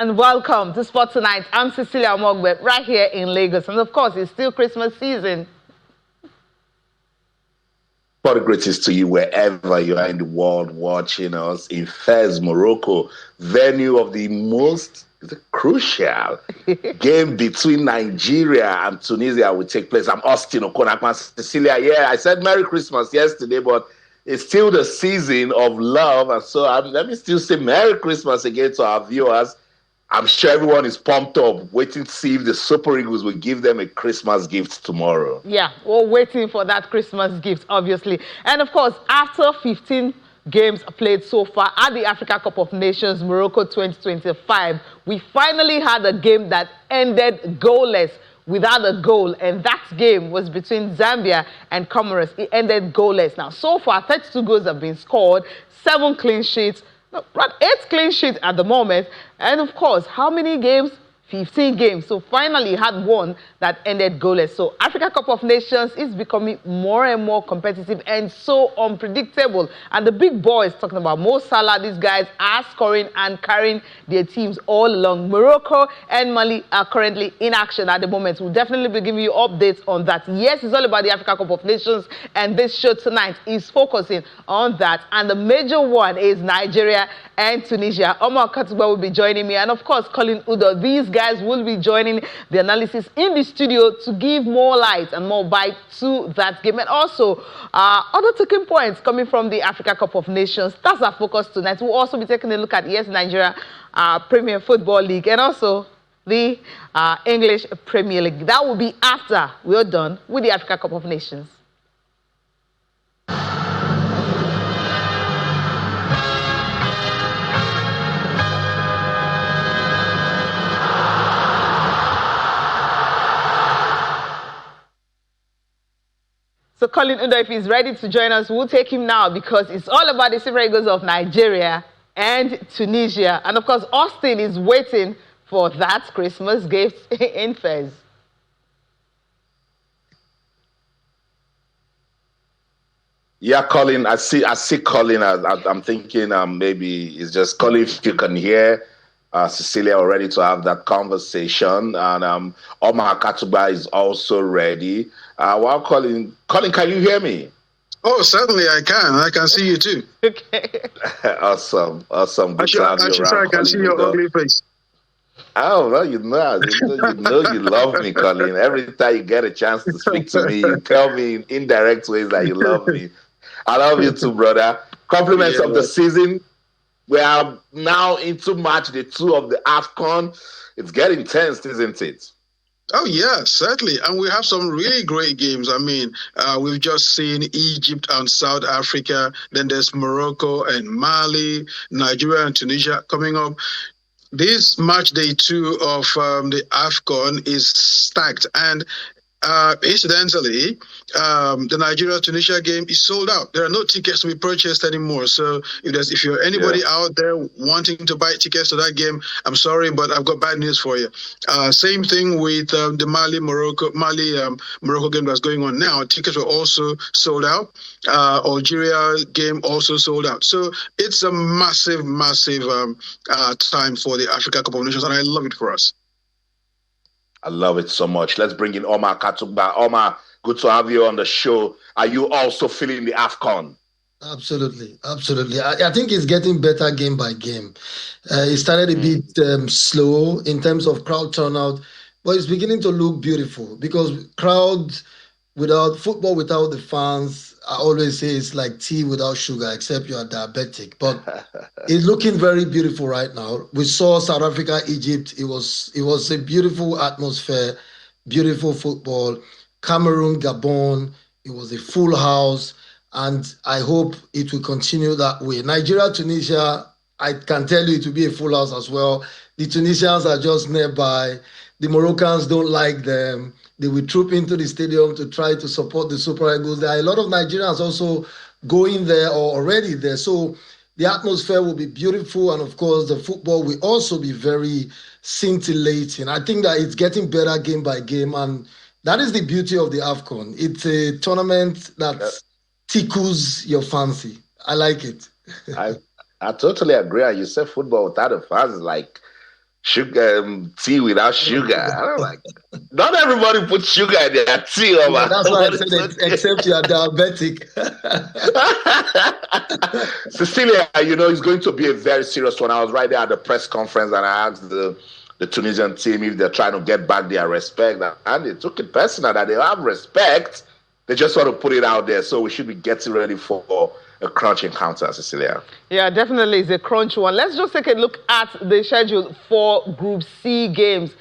and welcome to Sport Tonight. I'm Cecilia Omogbe, right here in Lagos. And of course, it's still Christmas season. What greetings to you wherever you are in the world watching us in Fez, Morocco, venue of the most crucial game between Nigeria and Tunisia will take place. I'm Austin Okonakman. Cecilia, yeah, I said Merry Christmas yesterday, but it's still the season of love. And so let me still say Merry Christmas again to our viewers. I'm sure everyone is pumped up, waiting to see if the Super Eagles will give them a Christmas gift tomorrow. Yeah, we're waiting for that Christmas gift, obviously. And of course, after 15 games played so far at the Africa Cup of Nations Morocco 2025, we finally had a game that ended goalless, without a goal, and that game was between Zambia and Comoros. It ended goalless. Now, so far, 32 goals have been scored, 7 clean sheets, around 8 clean sheets at the moment, and of course, how many games? 15 games. So finally had one that ended goalless. So Africa Cup of Nations is becoming more and more competitive and so unpredictable. And the big boys, talking about Mo Salah, these guys are scoring and carrying their teams all along. Morocco and Mali are currently in action at the moment. We'll definitely be giving you updates on that. Yes, it's all about the Africa Cup of Nations, and this show tonight is focusing on that. And the major one is Nigeria and Tunisia. Akatugba will be joining me, and of course, Colin Udoh. These guys will be joining the analysis in the studio to give more light and more bite to that game. And also, other talking points coming from the Africa Cup of Nations. That's our focus tonight. We'll also be taking a look at, yes, Nigeria Premier Football League and also the English Premier League. That will be after we're done with the Africa Cup of Nations. So Colin Udoh, if he's ready to join us, we'll take him now because it's all about the Super Eagles of Nigeria and Tunisia. And of course, Austin is waiting for that Christmas gift in Fez. Yeah, Colin, I see Colin. I'm thinking maybe it's just Colin, if you can hear Cecilia are ready to have that conversation. And Omar Akatugba is also ready. While Colin, can you hear me? Oh, certainly I can. I can see you too. Okay. Awesome. Good to have you around. I can see your ugly face. Oh, well, you know you love me, Colin. Every time you get a chance to speak to me, you tell me in indirect ways that you love me. I love you too, brother. Compliments of the season. We are now into match day 2 of the AFCON. It's getting tense, isn't it? Oh, yeah, certainly. And we have some really great games. I mean, we've just seen Egypt and South Africa. Then there's Morocco and Mali, Nigeria and Tunisia coming up. This match day 2 of the AFCON is stacked. And incidentally, the Nigeria-Tunisia game is sold out. There are no tickets to be purchased anymore. So if you're anybody out there wanting to buy tickets to that game, I'm sorry, but I've got bad news for you. Same thing with the Mali-Morocco game that's going on now. Tickets were also sold out. Algeria game also sold out. So it's a massive time for the Africa Cup of Nations, and I love it for us. I love it so much. Let's bring in Omar Akatugba. Omar, good to have you on the show. Are you also feeling the AFCON? Absolutely. I think it's getting better game by game. It started a bit slow in terms of crowd turnout, but it's beginning to look beautiful because football without the fans, I always say it's like tea without sugar, except you are diabetic. But it's looking very beautiful right now. We saw South Africa, Egypt. It was a beautiful atmosphere, beautiful football. Cameroon, Gabon, it was a full house. And I hope it will continue that way. Nigeria, Tunisia, I can tell you it will be a full house as well. The Tunisians are just nearby. The Moroccans don't like them. They will troop into the stadium to try to support the Super Eagles. There are a lot of Nigerians also going there or already there. So the atmosphere will be beautiful. And of course, the football will also be very scintillating. I think that it's getting better game by game. And that is the beauty of the AFCON. It's a tournament that tickles your fancy. I like it. I totally agree. You said football without the fans is like sugar, tea without sugar. I was like, not everybody puts sugar in their tea, Yeah, that's why I but said it's okay. except you are diabetic. Cecilia, it's going to be a very serious one. I was right there at the press conference and I asked the Tunisian team if they're trying to get back their respect. And they took it personal that they have respect. They just want to put it out there. So we should be getting ready for a crunch encounter, Cecilia. Yeah, definitely it's a crunch one. Let's just take a look at the schedule for Group C games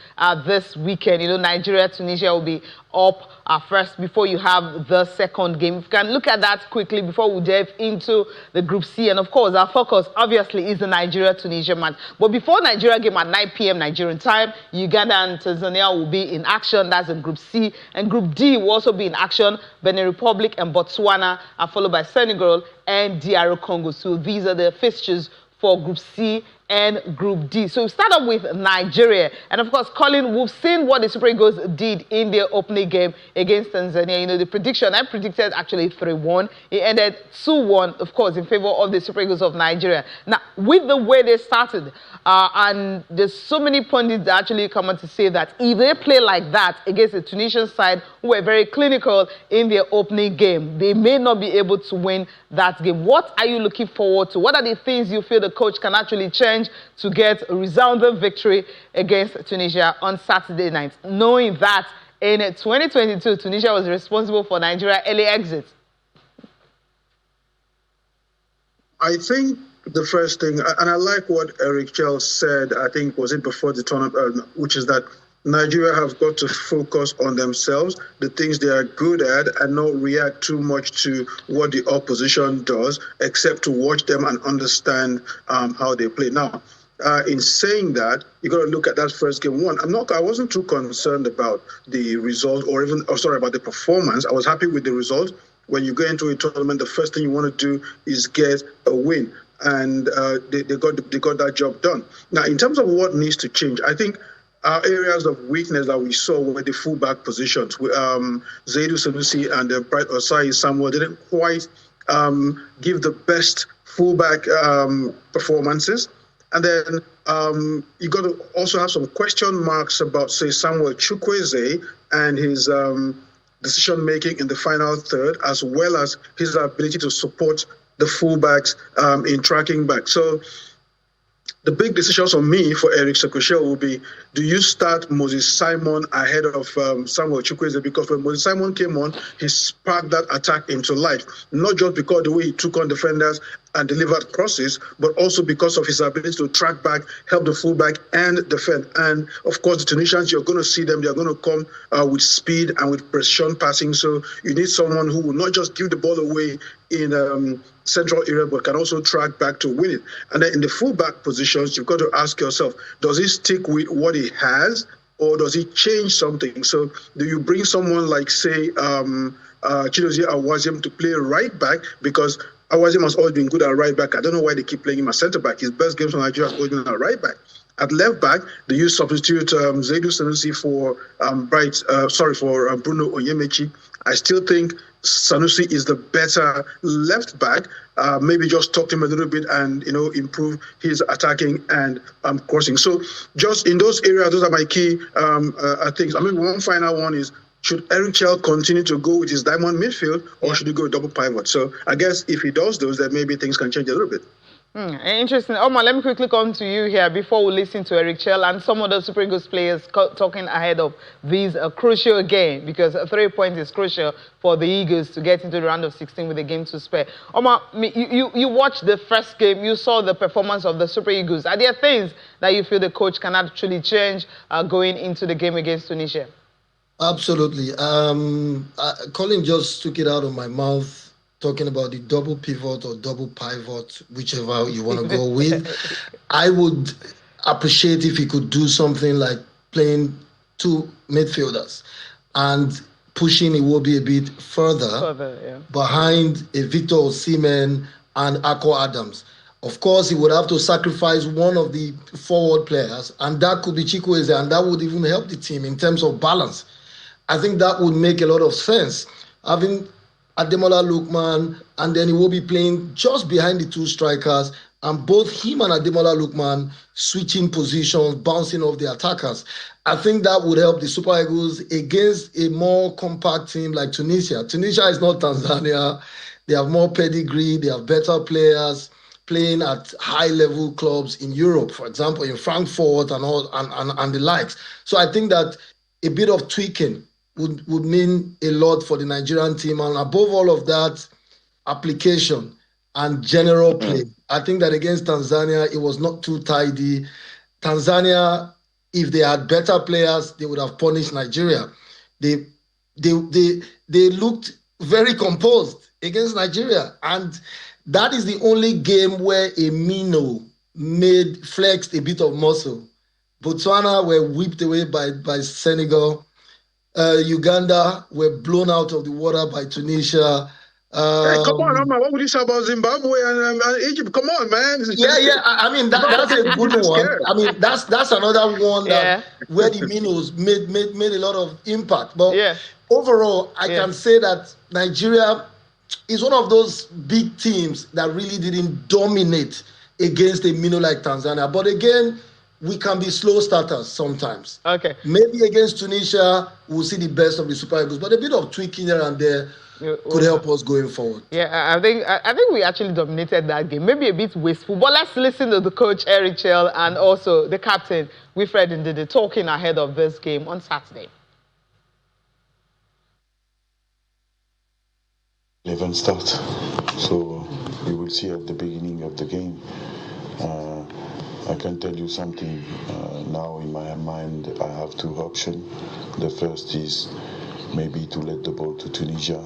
this weekend. Nigeria, Tunisia will be up first before you have the second game. If you can look at that quickly before we dive into the Group C. And of course, our focus obviously is the Nigeria-Tunisia match. But before Nigeria game at 9 p.m. Nigerian time, Uganda and Tanzania will be in action. That's in Group C. And Group D will also be in action. Benin Republic and Botswana are followed by Senegal and DR Congo. So these are the fixtures for Group C and Group D. So we start off with Nigeria. And of course, Colin, we've seen what the Super Eagles did in their opening game against Tanzania. The prediction, I predicted actually 3-1. It ended 2-1, of course, in favor of the Super Eagles of Nigeria. Now, with the way they started, and there's so many pundits that actually come on to say that if they play like that against the Tunisian side, who were very clinical in their opening game, they may not be able to win that game. What are you looking forward to? What are the things you feel the coach can actually change to get a resounding victory against Tunisia on Saturday night, knowing that in 2022, Tunisia was responsible for Nigeria's early exit? I think the first thing, and I like what Eric Chell said, I think was it before the tournament, which is that Nigeria have got to focus on themselves, the things they are good at, and not react too much to what the opposition does, except to watch them and understand how they play. Now, in saying that, you got to look at that first game. I wasn't too concerned about the result about the performance. I was happy with the result. When you go into a tournament, the first thing you want to do is get a win. And they got that job done. Now, in terms of what needs to change, I think our areas of weakness that we saw were the fullback positions. Zaidu Sanusi and Bright Osai Samuel didn't quite give the best fullback performances. And then you got to also have some question marks about, say, Samuel Chukwueze and his decision-making in the final third, as well as his ability to support the fullbacks in tracking back. So the big decisions for me, for Eric Sekoshel, will be, do you start Moses Simon ahead of Samuel Chukwueze? Because when Moses Simon came on, he sparked that attack into life, not just because of the way he took on defenders and delivered crosses, but also because of his ability to track back, help the fullback, and defend. And of course, the Tunisians, you're going to see them, they're going to come with speed and with precision passing. So you need someone who will not just give the ball away in central area, but can also track back to win it. And then in the fullback positions, you've got to ask yourself, does he stick with what he has, or does he change something? So do you bring someone like, say, Chidozie Awaziem to play right back? Because Awaziem has always been good at right back. I don't know why they keep playing him as centre back. His best games for Nigeria have always been at right back. At left back, do you substitute Zaidu Sanusi for Bruno Onyemaechi? I still think Sanusi is the better left back. Maybe just talk to him a little bit and improve his attacking and crossing. So just in those areas, those are my key things. I mean, one final one is, should Eric Chell continue to go with his diamond midfield, or should he go with double pivot? So I guess if he does those, then maybe things can change a little bit. Interesting. Omar, let me quickly come to you here before we listen to Eric Chell and some of the Super Eagles players talking ahead of this crucial game, because 3 points is crucial for the Eagles to get into the round of 16 with a game to spare. Omar, you watched the first game, you saw the performance of the Super Eagles. Are there things that you feel the coach can actually change going into the game against Tunisia? Absolutely. Colin just took it out of my mouth, talking about the double pivot or double pivot, whichever you want to go with. I would appreciate if he could do something like playing two midfielders and pushing Iwobi a bit further behind a Victor Osimhen and Akko Adams. Of course, he would have to sacrifice one of the forward players, and that could be Chukwueze, and that would even help the team in terms of balance. I think that would make a lot of sense. Having Ademola Lookman, and then he will be playing just behind the two strikers, and both him and Ademola Lookman switching positions, bouncing off the attackers. I think that would help the Super Eagles against a more compact team like Tunisia. Tunisia is not Tanzania. They have more pedigree. They have better players playing at high-level clubs in Europe, for example, in Frankfurt and all and the likes. So I think that a bit of tweaking would mean a lot for the Nigerian team. And above all of that, application and general play. I think that against Tanzania, it was not too tidy. Tanzania, if they had better players, they would have punished Nigeria. They looked very composed against Nigeria. And that is the only game where a Mino flexed a bit of muscle. Botswana were whipped away by Senegal. Uganda were blown out of the water by Tunisia. Hey, come on, Omar. What would you say about Zimbabwe and Egypt? Come on, man. Yeah. I mean, that's a good one. I mean, that's another one that where the Minos made a lot of impact. But overall, I can say that Nigeria is one of those big teams that really didn't dominate against a Mino like Tanzania. But again, we can be slow starters sometimes. Okay. Maybe against Tunisia, we'll see the best of the Super Eagles. But a bit of tweaking here and there could help us going forward. Yeah, I think we actually dominated that game. Maybe a bit wasteful, but let's listen to the coach Eric Chell and also the captain Wilfred Ndidi talking ahead of this game on Saturday. 11 start, so we will see at the beginning of the game. I can tell you something now in my mind. I have two options. The first is maybe to let the ball to Tunisia,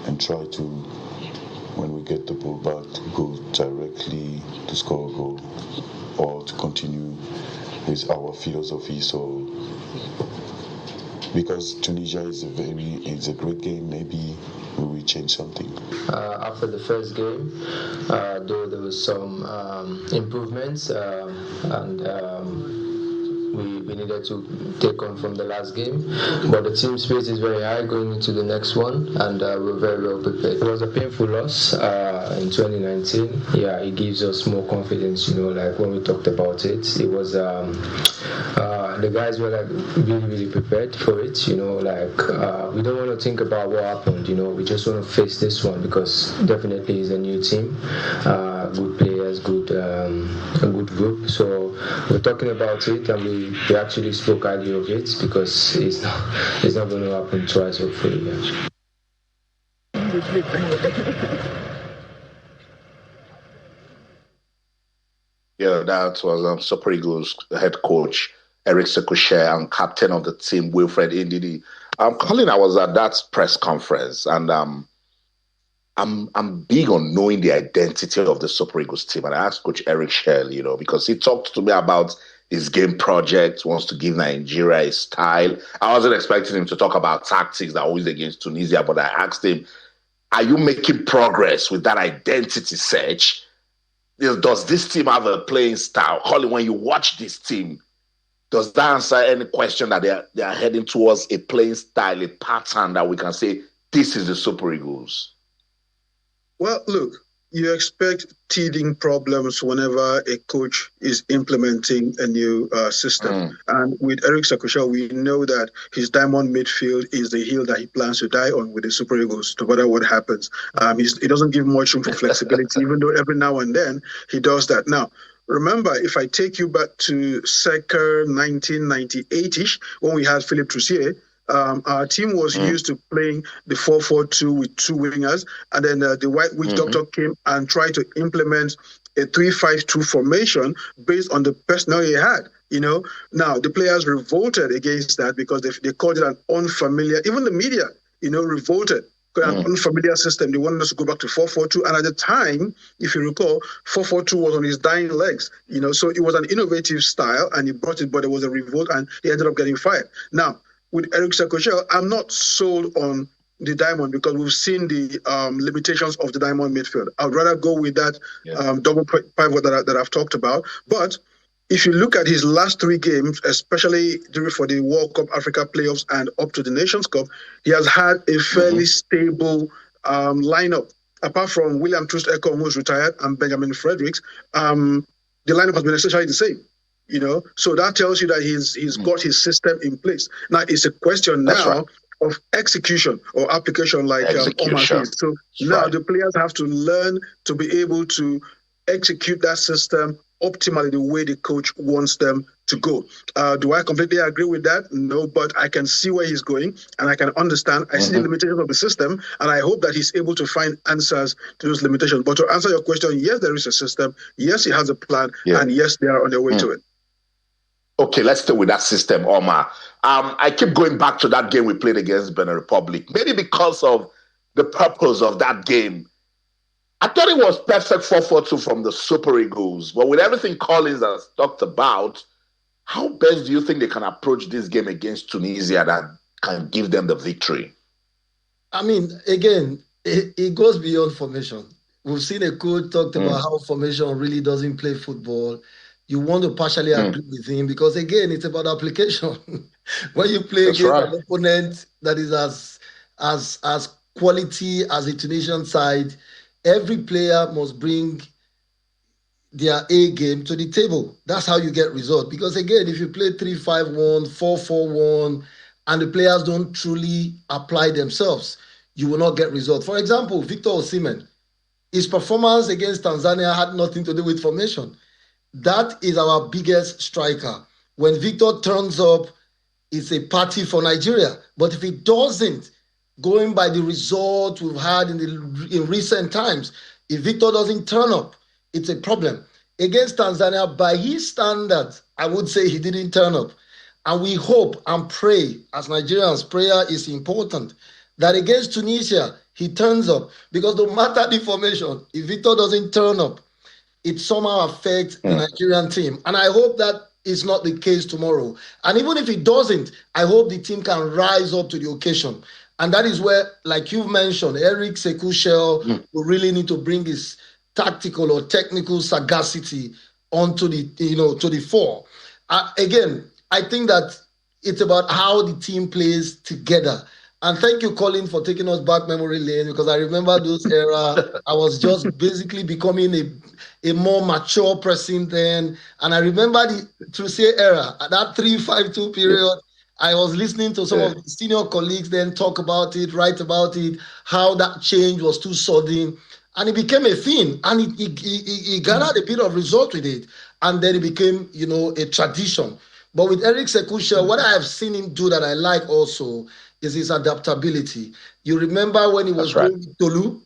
and try to, when we get the ball back, go directly to score a goal, or to continue with our philosophy. So, because Tunisia is a great game, maybe we will change something. After the first game, though there was some improvements, and we needed to take on from the last game, but the team spirit is very high going into the next one, and we're very well prepared. It was a painful loss in 2019. Yeah, it gives us more confidence, like when we talked about it, it was the guys were like really prepared for it, we don't want to think about what happened, we just want to face this one, because definitely it's a new team, good players, a good group. So we're talking about it, and we actually spoke highly of it, because it's not going to happen twice, hopefully. Yeah, that was Super Eagles head coach Eric Sekushe and captain of the team Wilfred Ndidi. Colin, I was at that press conference, and I'm big on knowing the identity of the Super Eagles team. And I asked Coach Eric Shell, because he talked to me about his game project, wants to give Nigeria a style. I wasn't expecting him to talk about tactics that always against Tunisia, but I asked him, are you making progress with that identity search? Does this team have a playing style? Colin, when you watch this team, does that answer any question that they are heading towards a playing style, a pattern that we can say, this is the Super Eagles? Well, look, you expect teething problems whenever a coach is implementing a new system. And with Eric Sekushe, we know that his diamond midfield is the hill that he plans to die on with the Super Eagles, no matter what happens. He doesn't give much room for flexibility, even though every now and then he does that. Now, remember, if I take you back to circa 1998-ish, when we had Philippe Troussier, our team was used to playing the 4-4-2 with two wingers, and then the White Witch Doctor came and tried to implement a 3-5-2 formation based on the personnel he had. Now the players revolted against that because they called it an unfamiliar. Even the media, revolted. An unfamiliar system. They wanted us to go back to 4-4-2, and at the time, if you recall, 4-4-2 was on his dying legs. So it was an innovative style, and he brought it, but there was a revolt, and he ended up getting fired. Now, with Eric Sekushe, I'm not sold on the diamond because we've seen the limitations of the diamond midfield. I'd rather go with that double pivot that I've talked about. But if you look at his last three games, especially for the World Cup Africa playoffs and up to the Nations Cup, he has had a fairly stable lineup. apart from William Troost-Ekong, who's retired, and Benjamin Fredericks, the lineup has been essentially the same. So that tells you that he's got his system in place. Now it's a question now of execution or application, like Omar said. So now the players have to learn to be able to execute that system optimally the way the coach wants them to go. Do I completely agree with that? No, but I can see where he's going and I can understand. I see the limitations of the system and I hope that he's able to find answers to those limitations. But to answer your question, yes, there is a system. Yes, he has a plan. And yes, they are on their way to it. Okay, let's stay with that system, Omar. I keep going back to that game we played against Benin Republic, maybe because of the purpose of that game. I thought it was perfect 4-4-2 from the Super Eagles, but with everything Collins has talked about, how best do you think they can approach this game against Tunisia that can give them the victory? I mean, again, it goes beyond formation. We've seen a coach talked about how formation really doesn't play football. You want to partially agree with him because, again, it's about application. When you play against an opponent that is as quality as a Tunisian side, every player must bring their A game to the table. That's how you get results. Because, again, if you play 3-5-1, 4-4-1, and the players don't truly apply themselves, you will not get results. For example, Victor Osimhen, his performance against Tanzania had nothing to do with formation. That is our biggest striker. When Victor turns up, it's a party for Nigeria. But if he doesn't, going by the result we've had in recent times, if Victor doesn't turn up, it's a problem. Against Tanzania, by his standards, I would say he didn't turn up. And we hope and pray, as Nigerians, prayer is important, that against Tunisia, he turns up. Because no matter the formation, if Victor doesn't turn up, it somehow affects the Nigerian team. And I hope that is not the case tomorrow. And even if it doesn't, I hope the team can rise up to the occasion. And that is where, like you've mentioned, Eric Sekushel will really need to bring his tactical or technical sagacity onto the, to the fore. Again, I think that it's about how the team plays together. And thank you, Colin, for taking us back memory lane, because I remember those era. I was just basically becoming a more mature person then. And I remember the Tunisia era, that 3-5-2 period. I was listening to some of the senior colleagues then talk about it, write about it, how that change was too sudden. And it became a thing. And it gathered a bit of result with it. And then it became, a tradition. But with Eric Sekushel, what I have seen him do that I like also is his adaptability. You remember when he was going with Tolu?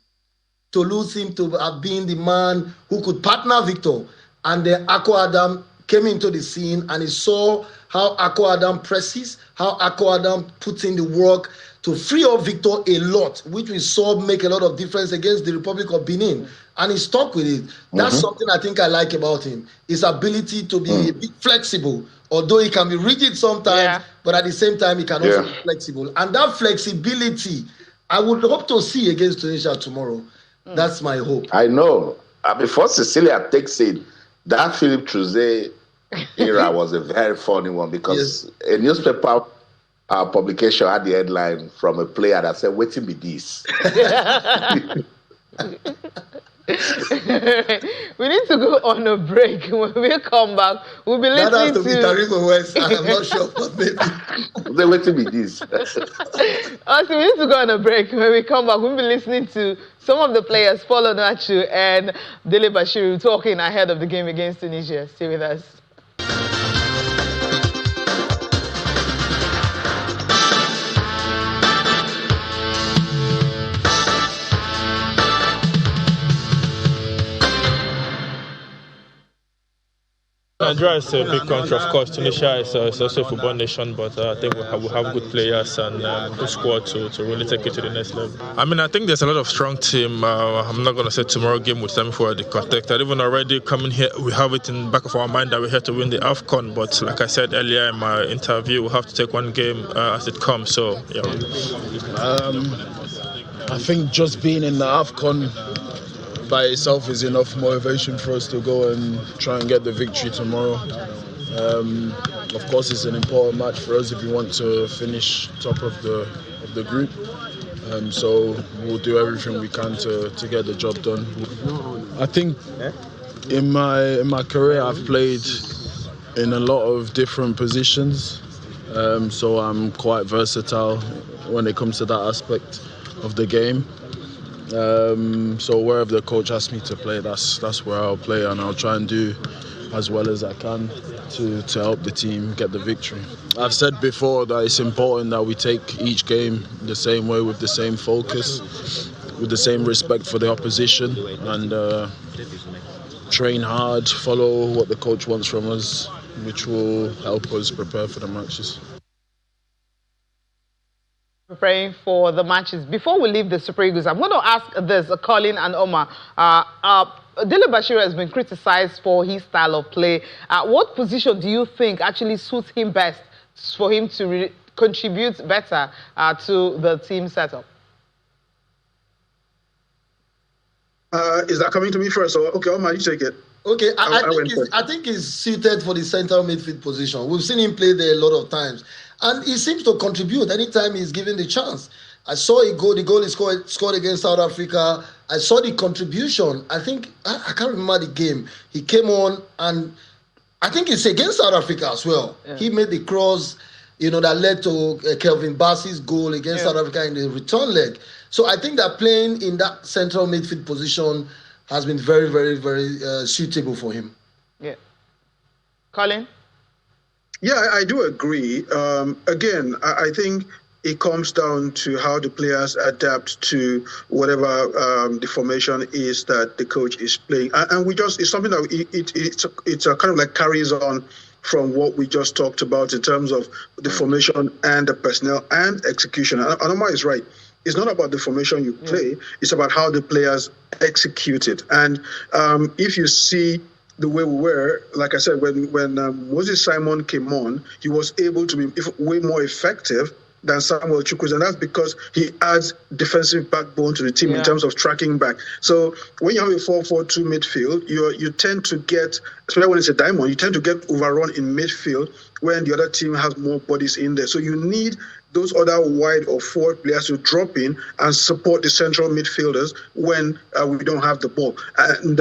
Tolu seemed to have been the man who could partner Victor. And then Akko Adam came into the scene and he saw how Akko Adam presses, how Akko Adam puts in the work to free up Victor a lot, which we saw make a lot of difference against the Republic of Benin. And he stuck with it. That's something I think I like about him. His ability to be a bit flexible, although he can be rigid sometimes, but at the same time, he can also be flexible. And that flexibility, I would hope to see against Tunisia tomorrow. That's my hope. I know. Before Cecilia takes it, that Philippe Trouzet era was a very funny one because a newspaper publication had the headline from a player that said, "Waiting be this." We need to go on a break. When we come back, we'll be listening that has to be Taribo West. I'm not sure, but maybe. They're waiting be this. Also, we need to go on a break. When we come back, we'll be listening to some of the players, Paul Onuachu and Dele Bashiru, talking ahead of the game against Tunisia. Stay with us. Nigeria is a big country, of course. Tunisia is also a football nation, but I think we have good players and good squad to really take it to the next level. I mean, I think there's a lot of strong team. I'm not going to say tomorrow game with them for the context. Even already coming here, we have it in the back of our mind that we're here to win the AFCON, but like I said earlier in my interview, we have to take one game as it comes. So, yeah. I think just being in the AFCON by itself is enough motivation for us to go and try and get the victory tomorrow. Of course, it's an important match for us if we want to finish top of the group. So we'll do everything we can to get the job done. I think in my career I've played in a lot of different positions, so I'm quite versatile when it comes to that aspect of the game. So wherever the coach asks me to play, that's where I'll play, and I'll try and do as well as I can to help the team get the victory. I've said before that it's important that we take each game the same way, with the same focus, with the same respect for the opposition, and train hard, follow what the coach wants from us, which will help us prepare for the matches. Preparing for the matches. Before we leave the Super Eagles, I'm going to ask this, Colin and Omar. Dele Bashiru has been criticized for his style of play. What position do you think actually suits him best for him to contribute better to the team setup? Is that coming to me first? Or, okay, Omar, you take it. Okay, I think he's suited for the central midfield position. We've seen him play there a lot of times, and he seems to contribute anytime he's given the chance. I saw the goal he scored against South Africa. I saw the contribution. I think, I can't remember the game. He came on, and I think it's against South Africa as well. Yeah. He made the cross, that led to Kelvin Bassey's goal against South Africa in the return leg. So I think that playing in that central midfield position has been very, very, very suitable for him. Yeah. Colin? Yeah, I do agree. Again, I think it comes down to how the players adapt to whatever the formation is that the coach is playing. And it's something that it's kind of like carries on from what we just talked about in terms of the formation and the personnel and execution. And Omar is right. It's not about the formation you play. It's about how the players execute it. And if you see the way we were, like I said, when Moses Simon came on, he was able to be way more effective than Samuel Chukwueze, and that's because he adds defensive backbone to the team in terms of tracking back. So when you have a 4-4-2 midfield, you tend to get, especially when it's a diamond, you tend to get overrun in midfield when the other team has more bodies in there. So you need those other wide or forward players to drop in and support the central midfielders when we don't have the ball. And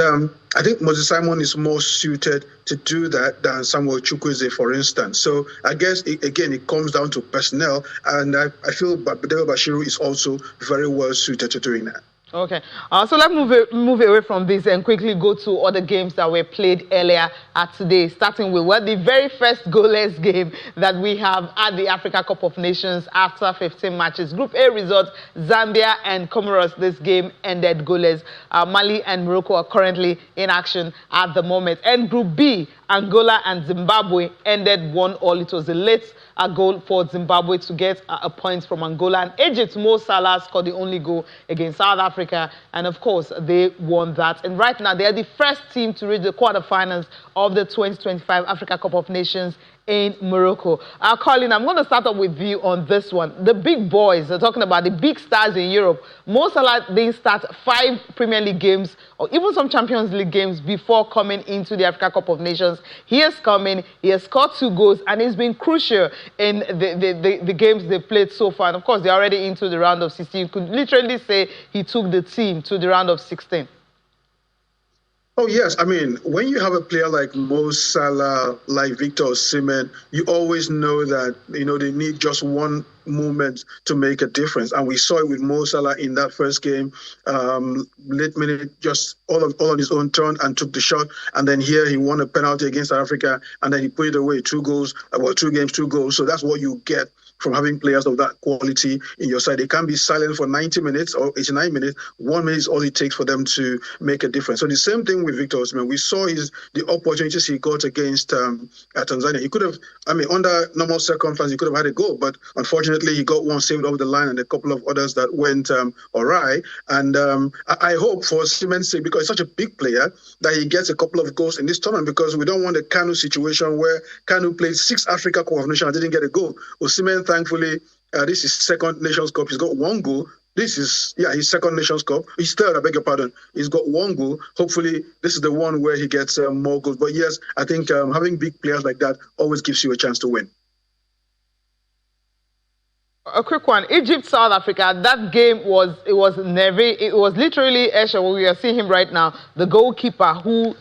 I think Moses Simon is more suited to do that than Samuel Chukwueze, for instance. So I guess, it comes down to personnel, and I feel Dele Bashiru is also very well suited to doing that. Okay, so let's move away from this and quickly go to other games that were played earlier today, starting with the very first goalless game that we have at the Africa Cup of Nations after 15 matches. Group A results, Zambia and Comoros. This game ended goalless. Mali and Morocco are currently in action at the moment. And Group B, Angola and Zimbabwe ended 1-1. It was a late goal for Zimbabwe to get a point from Angola. And Egypt, Mo Salah scored the only goal against South Africa. And of course, they won that. And right now, they are the first team to reach the quarterfinals of the 2025 Africa Cup of Nations in Morocco. Colin, I'm going to start off with you on this one. The big boys, they're talking about the big stars in Europe. Mo Salah didn't start 5 Premier League games or even some Champions League games before coming into the Africa Cup of Nations. He has come in, he has scored 2 goals, and he's been crucial in the games they played so far. And of course, they're already into the round of 16. You could literally say he took the team to the round of 16. Oh, yes. I mean, when you have a player like Mo Salah, like Victor Osimhen, you always know that, they need just one moment to make a difference. And we saw it with Mo Salah in that first game. Late minute, just all on his own turn and took the shot. And then here he won a penalty against South Africa, and then he put it away. 2 goals, 2 games, 2 goals. So that's what you get from having players of that quality in your side. They can't be silent for 90 minutes or 89 minutes. 1 minute is all it takes for them to make a difference. So the same thing with Victor Osimhen. We saw the opportunities he got against Tanzania. He could have, under normal circumstances, he could have had a goal, but unfortunately he got one saved over the line and a couple of others that went awry. And I hope for Osimhen's sake, because he's such a big player, that he gets a couple of goals in this tournament, because we don't want a Kanu situation where Kanu played 6 Africa Cup of Nations and didn't get a goal. Osimhen, thankfully, this is second Nations Cup. He's got 1 goal. This is, his second Nations Cup. He's third, I beg your pardon. He's got 1 goal. Hopefully, this is the one where he gets more goals. But yes, I think having big players like that always gives you a chance to win. A quick one. Egypt, South Africa. That game was literally Esha. We are seeing him right now. The goalkeeper who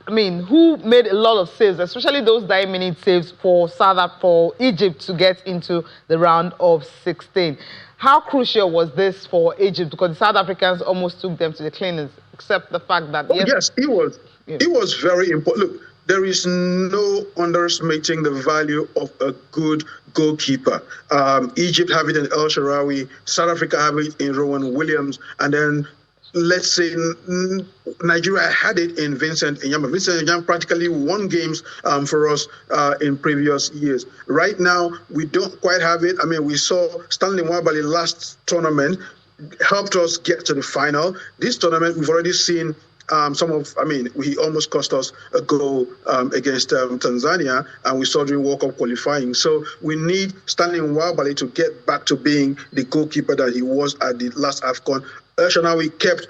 made a lot of saves, especially those 9-minute saves for Egypt to get into the round of 16. How crucial was this for Egypt? Because the South Africans almost took them to the cleaners, except the fact that yes, it was. Yeah. It was very important. Look, there is no underestimating the value of a good goalkeeper. Egypt have it in El Shaarawy, South Africa have it in Rowan Williams, and then let's say Nigeria had it in Vincent Enyama. Vincent Enyama practically won games for us in previous years. Right now, we don't quite have it. I mean, we saw Stanley Nwabali last tournament helped us get to the final. This tournament, we've already seen he almost cost us a goal against Tanzania, and we saw during World Cup qualifying. So we need Stanley Nwabali to get back to being the goalkeeper that he was at the last AFCON. We kept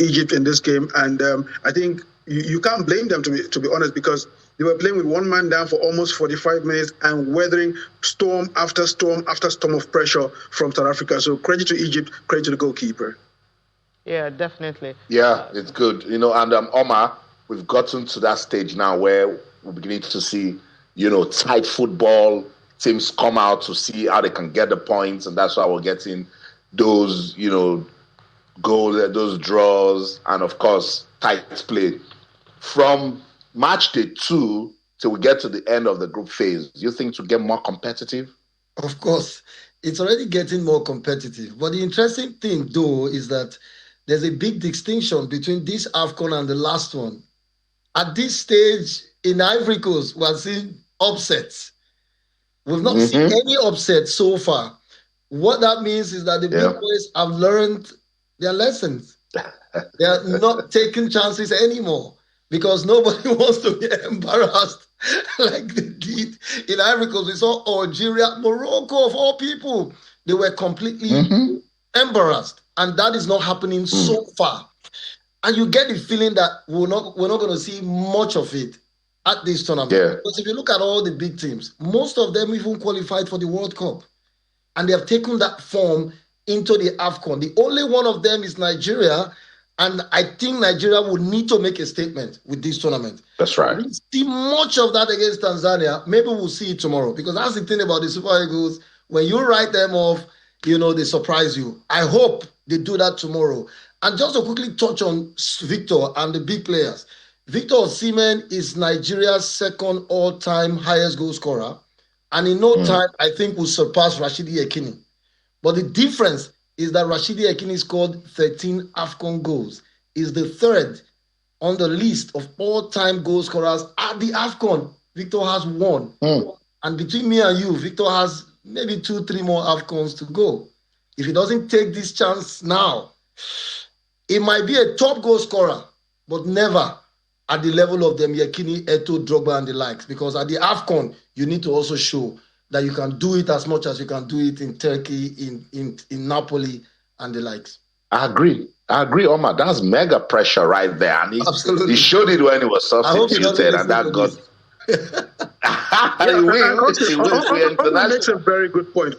Egypt in this game, and I think you can't blame them, to be honest, because they were playing with one man down for almost 45 minutes and weathering storm after storm after storm of pressure from South Africa. So credit to Egypt, credit to the goalkeeper. Yeah, definitely. Yeah, it's good. And Omar, we've gotten to that stage now where we're beginning to see, tight football. Teams come out to see how they can get the points, and that's why we're getting those, goals, those draws, and of course, tight play. From match day 2 till we get to the end of the group phase, do you think to get more competitive? Of course, it's already getting more competitive. But the interesting thing, though, is that there's a big distinction between this AFCON and the last one. At this stage in Ivory Coast, we're seeing upsets. We've not seen any upsets so far. What that means is that the big boys have learned their lessons. They are not taking chances anymore because nobody wants to be embarrassed like they did in Ivory Coast. We saw Algeria, Morocco, of all people. They were completely embarrassed. And that is not happening so far. And you get the feeling that we're not going to see much of it at this tournament. Yeah. Because if you look at all the big teams, most of them even qualified for the World Cup. And they have taken that form into the AFCON. The only one of them is Nigeria. And I think Nigeria would need to make a statement with this tournament. That's right. We see much of that against Tanzania. Maybe we'll see it tomorrow. Because that's the thing about the Super Eagles. When you write them off, they surprise you. I hope they do that tomorrow. And just to quickly touch on Victor and the big players. Victor Osimhen is Nigeria's second all-time highest goal scorer. And in no time, I think will surpass Rashidi Yekini. But the difference is that Rashidi Yekini scored 13 AFCON goals. He's the third on the list of all-time goal scorers at the AFCON. Victor has one. And between me and you, Victor has maybe 2-3 more AFCONs to go. If he doesn't take this chance now, it might be a top goal scorer, but never at the level of them Yekini, Eto'o, Drogba, and the likes. Because at the AFCON, you need to also show that you can do it as much as you can do it in Turkey, in Napoli, and the likes. I agree, Omar. That's mega pressure right there. And he showed it when he was substituted, and that got... Omar makes a very good point.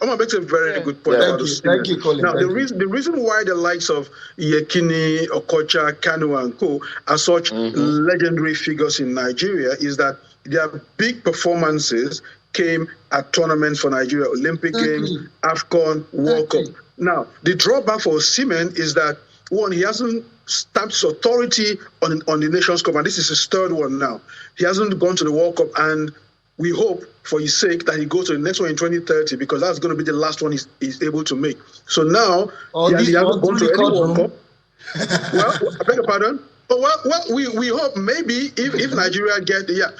Thank you, Colin. Now, the reason why the likes of Yekini, Okocha, Kanu, and co are such legendary figures in Nigeria is that their big performances came at tournaments for Nigeria, Olympic Games, AFCON, World Cup. Now, the drawback for Osimhen is that, one, he hasn't stamped his authority on the Nations Cup, and this is his third one now. He hasn't gone to the World Cup, and we hope, for his sake, that he goes to the next one in 2030, because that's going to be the last one he's able to make. So now, he hasn't gone to any World Cup. Well, I beg your pardon? Oh, well, we hope maybe if Nigeria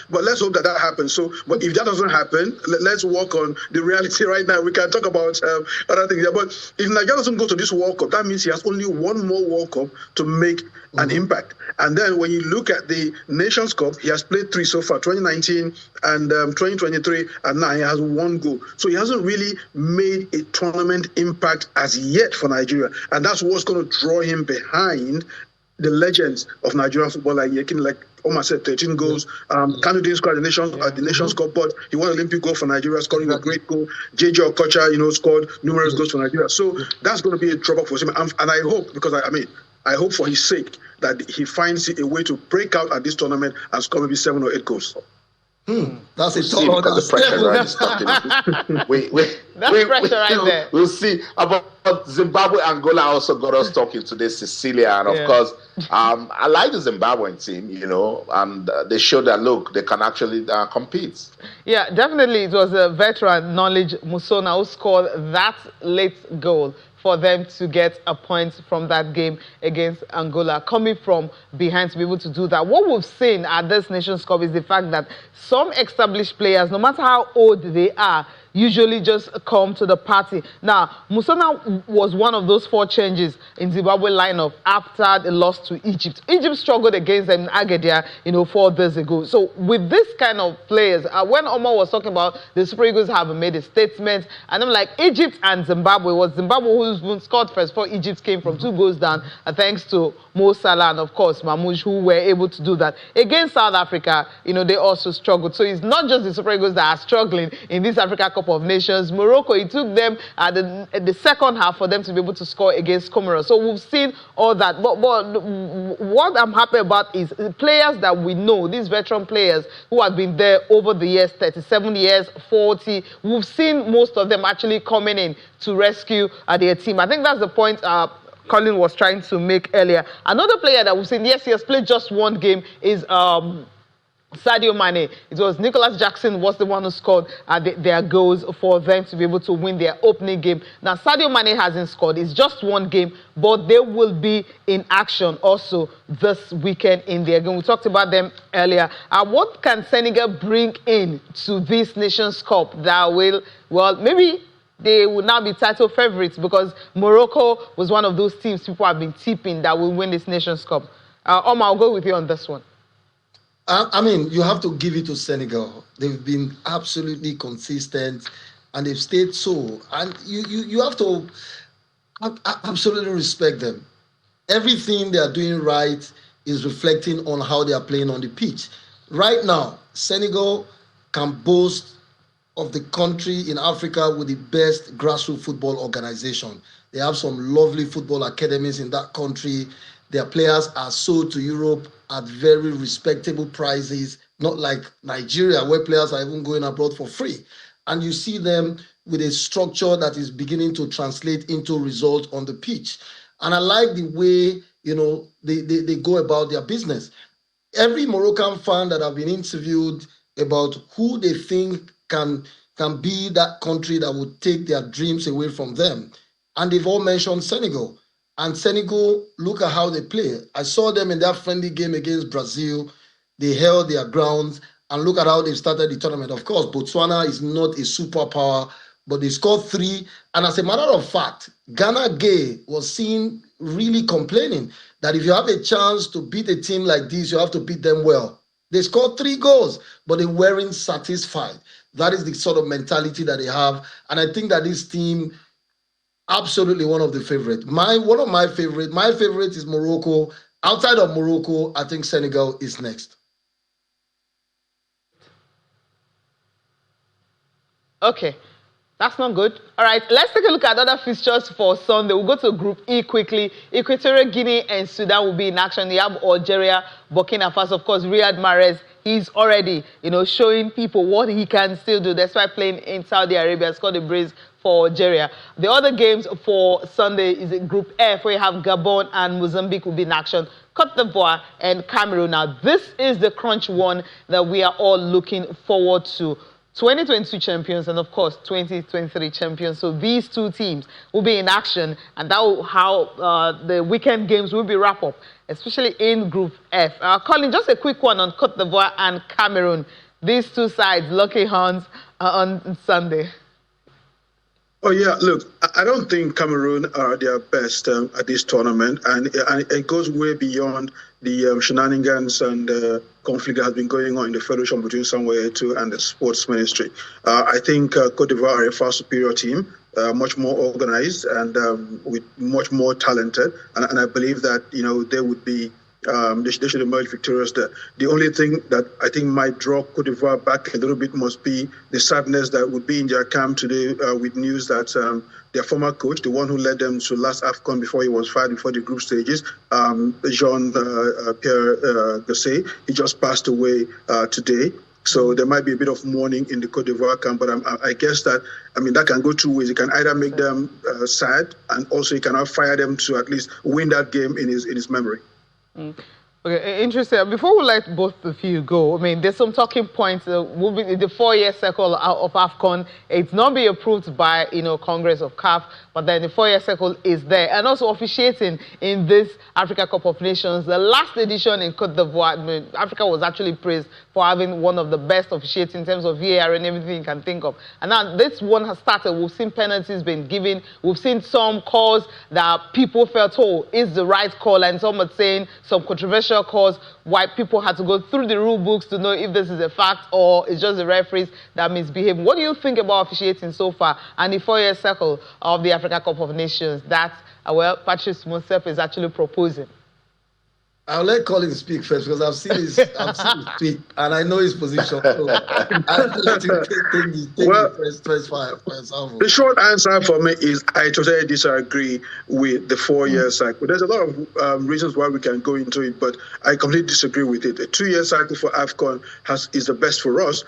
but let's hope that happens. So, but if that doesn't happen, let's work on the reality right now. We can talk about other things. But if Nigeria doesn't go to this World Cup, that means he has only one more World Cup to make an impact. And then when you look at the Nations Cup, he has played 3 so far, 2019 and 2023, and now he has 1 goal. So he hasn't really made a tournament impact as yet for Nigeria. And that's what's going to draw him behind the legends of Nigerian football like Yekini, like Omar said 13 goals. Kanu didn't score at the Nations Cup, but he won Olympic gold for Nigeria, scoring a great goal. JJ Okocha, scored numerous goals for Nigeria. So that's going to be a drawback for him. And I hope, because I hope for his sake that he finds a way to break out at this tournament and score maybe 7 or 8 goals. That's a tall order. The pressure right is starting. That's pressure right there. We'll see. About Zimbabwe, Angola also got us talking today, Cecilia, and of course, I like the Zimbabwean team, and they show that, look, they can actually compete. Yeah, definitely. It was a veteran, Knowledge Musona, who scored that late goal for them to get a point from that game against Angola, coming from behind to be able to do that. What we've seen at this Nations Cup is the fact that some established players, no matter how old they are, usually just come to the party. Now, Musona was one of those 4 changes in Zimbabwe lineup after the loss to Egypt. Egypt struggled against them in Agadir, 4 days ago. So with this kind of players, when Omar was talking about the Super Eagles have made a statement, and I'm like, Egypt and Zimbabwe, was Zimbabwe who scored first before Egypt came from 2 goals down, thanks to Mo Salah and, of course, Mamouche, who were able to do that. Against South Africa, they also struggled. So it's not just the Super Eagles that are struggling in this Africa Cup of Nations. Morocco, it took them at the second half for them to be able to score against Comoros. So we've seen all that. But what I'm happy about is the players that we know, these veteran players who have been there over the years, 37 years, 40. We've seen most of them actually coming in to rescue their team. I think that's the point Colin was trying to make earlier. Another player that we've seen, yes, he has played just 1 game, is Sadio Mane. It was Nicholas Jackson was the one who scored their goals for them to be able to win their opening game. Now, Sadio Mane hasn't scored. It's just 1 game, but they will be in action also this weekend in their game. We talked about them earlier. What can Senegal bring in to this Nations Cup that will, maybe they will now be title favorites, because Morocco was one of those teams people have been tipping that will win this Nations Cup. Omar, I'll go with you on this one. You have to give it to Senegal. They've been absolutely consistent, and they've stayed so. And you have to absolutely respect them. Everything they are doing right is reflecting on how they are playing on the pitch. Right now, Senegal can boast of the country in Africa with the best grassroots football organization. They have some lovely football academies in that country. Their players are sold to Europe at very respectable prices, not like Nigeria, where players are even going abroad for free. And you see them with a structure that is beginning to translate into results on the pitch. And I like the way, they go about their business. Every Moroccan fan that I've been interviewed about who they think can be that country that would take their dreams away from them, and they've all mentioned Senegal. And Senegal, look at how they play. I saw them in that friendly game against Brazil. They held their ground, and look at how they've started the tournament. Of course, Botswana is not a superpower, but they scored 3. And as a matter of fact, Ghana Gay was seen really complaining that if you have a chance to beat a team like this, you have to beat them well. They scored 3 goals, but they weren't satisfied. That is the sort of mentality that they have. And I think that this team, absolutely one of the favorites. My favorite is Morocco. Outside of Morocco, I think Senegal is next. Okay, that's not good. All right, let's take a look at other fixtures for Sunday. We'll go to Group E quickly. Equatorial Guinea and Sudan will be in action. You have Algeria, Burkina Faso. Of course, Riyad Mahrez, he's already, showing people what he can still do. That's why playing in Saudi Arabia, scored a brace for Algeria. The other games for Sunday is in Group F, where you have Gabon and Mozambique will be in action. Cote d'Ivoire and Cameroon. Now, this is the crunch one that we are all looking forward to. 2022 champions and, of course, 2023 champions. So these 2 teams will be in action, and that will how the weekend games will be wrapped up, especially in Group F. Colin, just a quick one on Cote d'Ivoire and Cameroon. These 2 sides, lucky hands on Sunday. Oh, yeah, look, I don't think Cameroon are their best at this tournament, and it goes way beyond the shenanigans and conflict that has been going on in the federation between Samuel Eto'o and the sports ministry. I think Cote d'Ivoire are a far superior team, much more organized and with much more talented, and I believe that, they would be They should emerge victorious there. The only thing that I think might draw Cote d'Ivoire back a little bit must be the sadness that would be in their camp today with news that their former coach, the one who led them to last AFCON before he was fired before the group stages, Jean-Pierre Gasset, he just passed away today. So there might be a bit of mourning in the Cote d'Ivoire camp, but I guess that, that can go two ways. It can either make them sad, and also it can fire them to at least win that game in his memory. Okay, interesting. Before we let both of you go, there's some talking points. Moving the 4-year cycle of AFCON, it's not been approved by Congress of CAF, but then the 4-year cycle is there, and also officiating in this Africa Cup of Nations. The last edition in Cote d'Ivoire, Africa was actually praised for having one of the best officiating in terms of VAR and everything you can think of. And now this one has started. We've seen penalties being given. We've seen some calls that people felt, is the right call, and some are saying some controversial calls why people had to go through the rule books to know if this is a fact or it's just the referees that misbehave. What do you think about officiating so far and the 4-year cycle of the Africa Cup of Nations that, Patrice Motsepe is actually proposing? I'll let Colin speak first because I've seen his tweet and I know his position. So I'll let him take the first fire for example. The short answer for me is I totally disagree with the 4-year cycle. There's a lot of reasons why we can go into it, but I completely disagree with it. A 2-year cycle for AFCON is the best for us.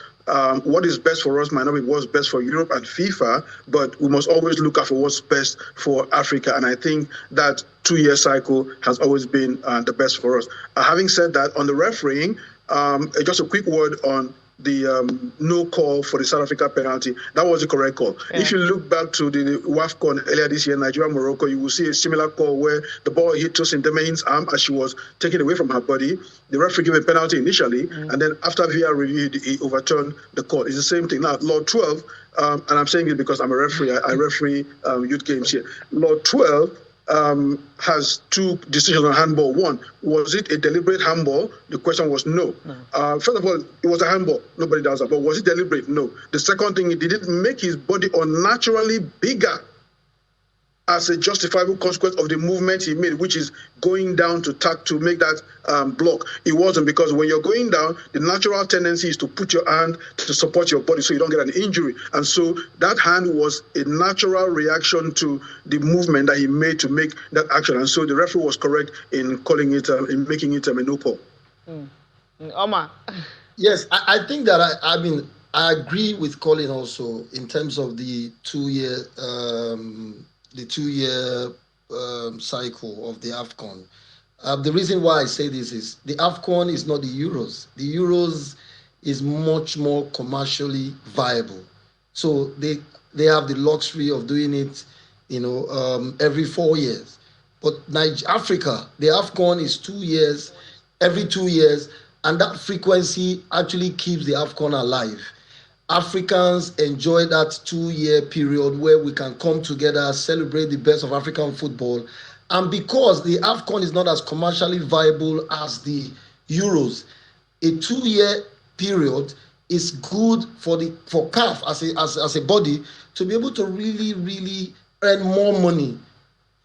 What is best for us might not be what's best for Europe and FIFA, but we must always look out for what's best for Africa. And I think that 2-year cycle has always been the best for us. Having said that, on the refereeing, just a quick word on the no call for the South Africa penalty. That was the correct call. Yeah. If you look back to the AFCON earlier this year, Nigeria-Morocco, you will see a similar call where the ball hit Tosin Demehin's arm as she was taken away from her body. The referee gave a penalty initially, and then after VAR review, he overturned the call. It's the same thing. Now, Law 12, and I'm saying it because I'm a referee, I referee youth games here. Law 12 has two decisions on handball. One, was it a deliberate handball? The question was no. First of all, it was a handball. Nobody does that. But was it deliberate? No. The second thing, it didn't make his body unnaturally bigger as a justifiable consequence of the movement he made, which is going down to make that block. It wasn't, because when you're going down, the natural tendency is to put your hand to support your body so you don't get an injury. And so that hand was a natural reaction to the movement that he made to make that action. And so the referee was correct in calling it, in making it a no call. Omar. Yes, I think that I agree with Colin also in terms of the 2-year cycle of the AFCON. The reason why I say this is the AFCON is not the Euros. The Euros is much more commercially viable. So they have the luxury of doing it, every 4 years. But Africa, the AFCON is 2 years, every 2 years, and that frequency actually keeps the AFCON alive. Africans enjoy that 2-year period where we can come together, celebrate the best of African football. And because the AFCON is not as commercially viable as the Euros, a 2-year period is good for CAF as a body to be able to really, really earn more money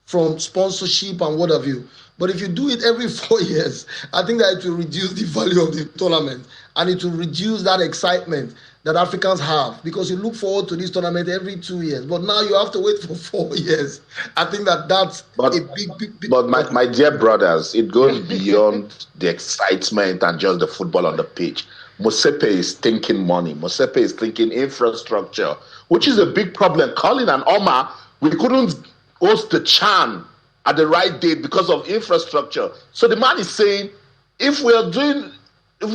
from sponsorship and what have you. But if you do it every 4 years, I think that it will reduce the value of the tournament and it will reduce that excitement that Africans have, because you look forward to this tournament every 2 years. But now you have to wait for 4 years. I think that's a big. But my dear brothers, it goes beyond the excitement and just the football on the pitch. Motsepe is thinking money. Motsepe is thinking infrastructure, which is a big problem. Colin and Omar, we couldn't host the CHAN at the right date because of infrastructure. So the man is saying, if we're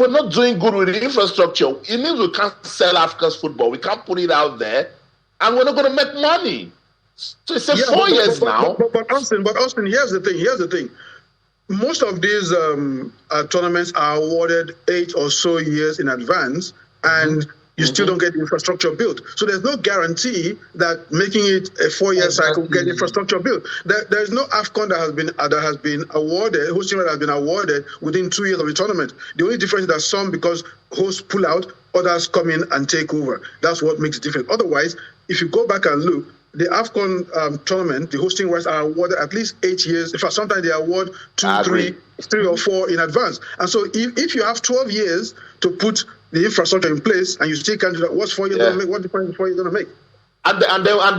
not doing good with the infrastructure, it means we can't sell Africa's football. We can't put it out there, and we're not going to make money. So it's 4 years now. But Austin, here's the thing. Most of these tournaments are awarded 8 or so years in advance, and you still don't get the infrastructure built. So there's no guarantee that making it a 4-year cycle get infrastructure built. There's no AFCON that has been awarded, hosting that has been awarded within 2 years of the tournament. The only difference is that some, because hosts pull out, others come in and take over. That's what makes it different. Otherwise, if you go back and look, the AFCON tournament, the hosting rights are awarded at least 8 years. In fact, sometimes they award 2, 3 or 4 in advance. And so if you have 12 years to put the infrastructure in place and you still can't do that, what's 4 years going to make? What difference is 4 years going to make? And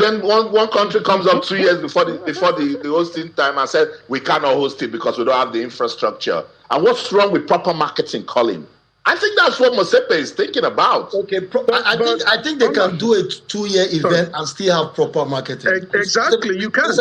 then one country comes up 2 years before the hosting time and said we cannot host it because we don't have the infrastructure. And what's wrong with proper marketing, Colin? I think that's what Mosepe is thinking about. Okay, I think they can do a 2-year event and still have proper marketing. Exactly, you can. It's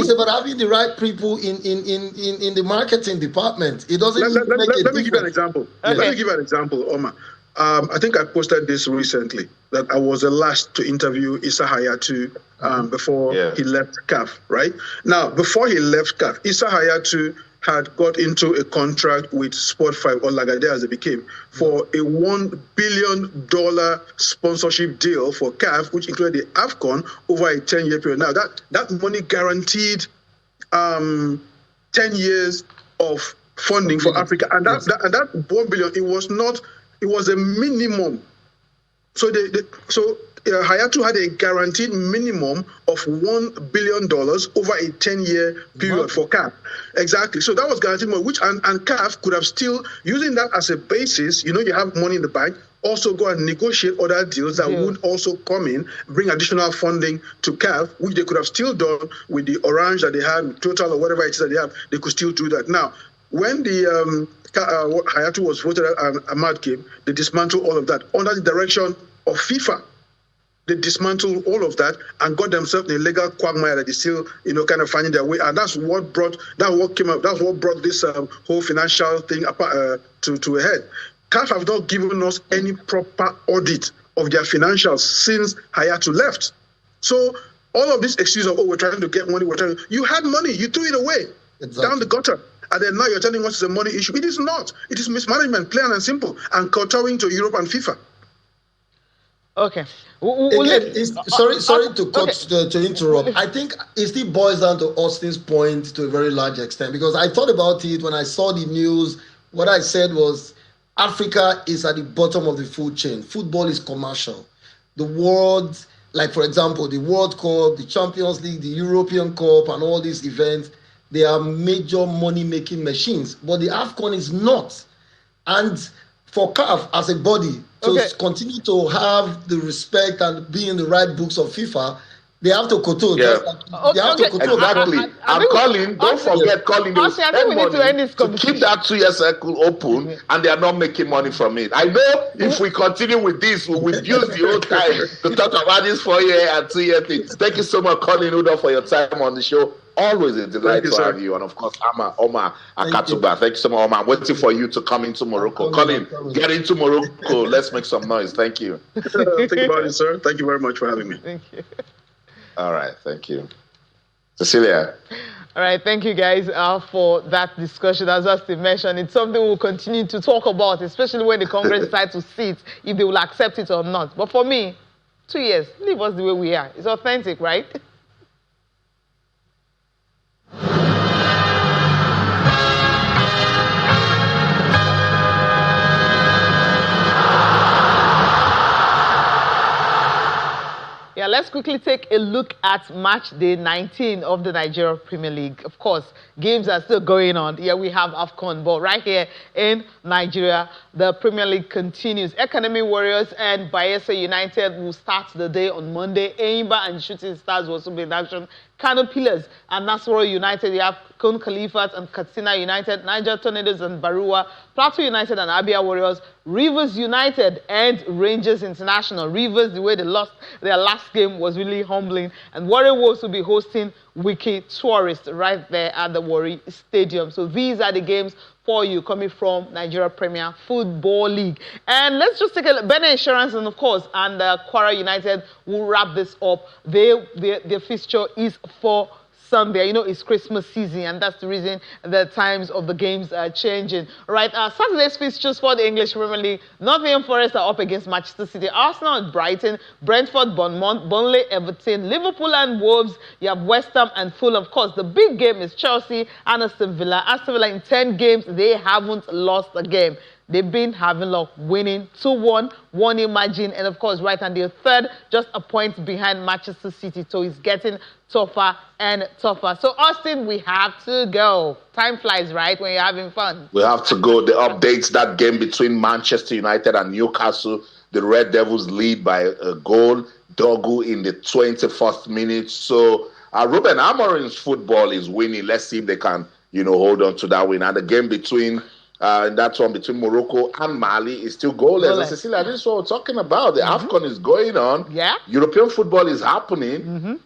about having the right people in the marketing department. It doesn't. Let me give you an example. Okay. Let me give you an example, Omar. I think I posted this recently that I was the last to interview Issa Hayatou before he left CAF. Right now, before he left CAF, Issa Hayatou had got into a contract with Sport 5, or Lagade as it became, for a $1 billion sponsorship deal for CAF, which included the AFCON over a 10-year period. Now, that money guaranteed 10 years of funding for Africa. And that $1 billion, it was a minimum. So Hayatou had a guaranteed minimum of $1 billion over a 10-year period for CAF. Exactly. So that was guaranteed money, and CAF could have still, using that as a basis, you have money in the bank, also go and negotiate other deals that would also come in, bring additional funding to CAF, which they could have still done with the Orange that they had, with Total or whatever it is that they have. They could still do that. Now, when the Hayatou was voted and Ahmad came, they dismantled all of that under the direction of FIFA. They dismantled all of that and got themselves in a legal quagmire that is still, kind of finding their way. And that's what brought this whole financial thing up, to a head. CAF have not given us any proper audit of their financials since Hayatou left. So all of this excuse of, we're trying to get money, you had money, you threw it away down the gutter. And then now you're telling us it's a money issue. It is not. It is mismanagement, plain and simple, and kowtowing to Europe and FIFA. Okay. Sorry to interrupt. I think it still boils down to Austin's point to a very large extent, because I thought about it when I saw the news. What I said was Africa is at the bottom of the food chain. Football is commercial. The world, like for example, the World Cup, the Champions League, the European Cup, and all these events, they are major money-making machines. But the AFCON is not. And for CAF as a body to continue to have the respect and be in the right books of FIFA, they have to kowtow. Exactly. And Colin, don't forget, Colin, they spend money to keep that 2-year cycle open, and they are not making money from it. I know if we continue with this, we will use the whole time to talk about this 4-year and 2-year thing. Thank you so much, Colin Udoh, for your time on the show. Always a delight to have you. And of course, Omar Akatugba. Thank you so much, Omar. I'm waiting for you to come into Morocco. Colin, get into Morocco. Let's make some noise. Thank you. Think about it, sir. Thank you very much for having me. Thank you. All right. Thank you. Cecilia. All right. Thank you, guys, for that discussion. As Austin mentioned, it's something we'll continue to talk about, especially when the Congress decides to sit, if they will accept it or not. But for me, 2 years, leave us the way we are. It's authentic, right? Yeah, let's quickly take a look at match day 19 of the Nigeria Premier League. Of course, games are still going on. Here we have AFCON, but right here in Nigeria, the Premier League continues. Academy Warriors and Bayelsa United will start the day on Monday. Enyimba and Shooting Stars will also be in action. Kano Pillars and Nasarawa United, you have Kun Khalifat and Katsina United, Niger Tornadoes and Barua, Plateau United and Abia Warriors, Rivers United and Rangers International. Rivers, the way they lost their last game was really humbling. And Warrior Wolves will be hosting Wiki Tourist right there at the Warri Stadium. So these are the games for you coming from Nigeria Premier Football League. And let's just take a look. Benin Insurance and of course, and Kwara United will wrap this up. Their fixture is for Sunday. You know, it's Christmas season, and that's the reason the times of the games are changing. Right, Saturday's fixtures for the English Premier League. Nottingham Forest are up against Manchester City. Arsenal and Brighton, Brentford, Bournemouth, Burnley, Everton, Liverpool and Wolves. You have West Ham and Fulham. Of course, the big game is Chelsea and Aston Villa. Aston Villa in 10 games, they haven't lost a game. they've been having luck winning 2-1, 1-0 margin, and of course, right, and they're third, just a point behind Manchester City. So it's getting tougher and tougher. So Austin, we have to go. Time flies, right, when you're having fun. We have to go. The updates, that game between Manchester United and Newcastle, the Red Devils lead by a goal. Dogu in the 21st minute. So Ruben Amorim's football is winning. Let's see if they can, hold on to that win. And the game between that one between Morocco and Mali is still goalless. And Cecilia, this is what we're talking about. The AFCON is going on. Yeah. European football is happening.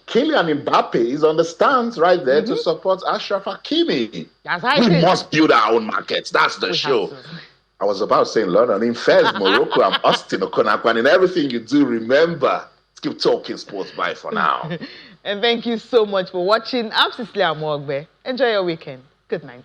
Kylian Mbappe is on the stands right there to support Ashraf Hakimi. That's how We must build our own markets. That's the show. I was about to say in London, in Fez, Morocco, I'm Austin Okonakwan. And in everything you do, remember, let's keep talking sports. Bye for now. And thank you so much for watching. I'm Cecilia Amogbe. Enjoy your weekend. Good night.